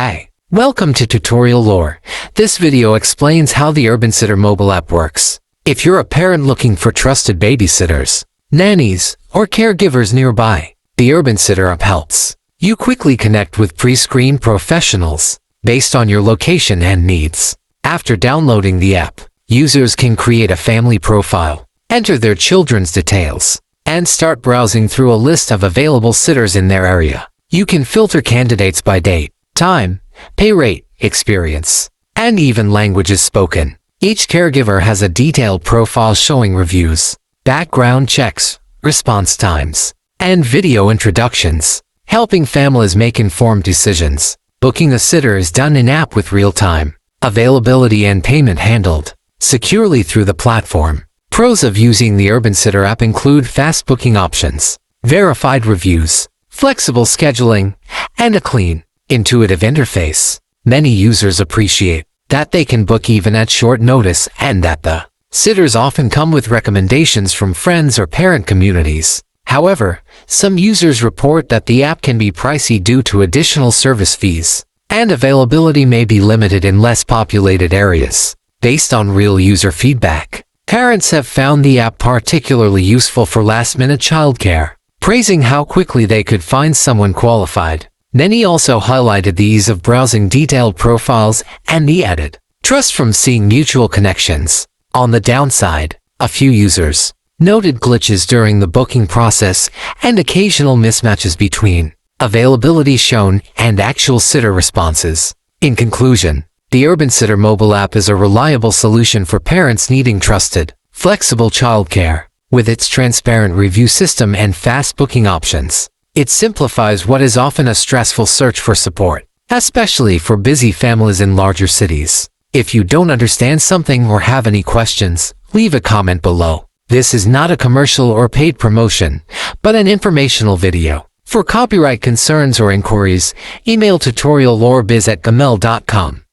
Hi, welcome to Tutorial Lore. This video explains how the Urbansitter mobile app works. If you're a parent looking for trusted babysitters, nannies, or caregivers nearby, the Urbansitter app helps. You quickly connect with pre-screened professionals based on your location and needs. After downloading the app, users can create a family profile, enter their children's details, and start browsing through a list of available sitters in their area. You can filter candidates by date, time, pay rate, experience, and even languages spoken. Each caregiver has a detailed profile showing reviews, background checks, response times, and video introductions, helping families make informed decisions. Booking a sitter is done in-app with real-time availability and payment handled securely through the platform. Pros of using the Urbansitter app include fast booking options, verified reviews, flexible scheduling, and a clean, intuitive interface. Many users appreciate that they can book even at short notice and that the sitters often come with recommendations from friends or parent communities. However, some users report that the app can be pricey due to additional service fees, and availability may be limited in less populated areas. Based on real user feedback, parents have found the app particularly useful for last-minute childcare, praising how quickly they could find someone qualified. Many also highlighted the ease of browsing detailed profiles and the added trust from seeing mutual connections. On the downside, a few users noted glitches during the booking process and occasional mismatches between availability shown and actual sitter responses. In conclusion, the Urbansitter mobile app is a reliable solution for parents needing trusted, flexible childcare. With its transparent review system and fast booking options, it simplifies what is often a stressful search for support, especially for busy families in larger cities. If you don't understand something or have any questions, leave a comment below. This is not a commercial or paid promotion, but an informational video. For copyright concerns or inquiries, email tutoriallorebiz@gmail.com.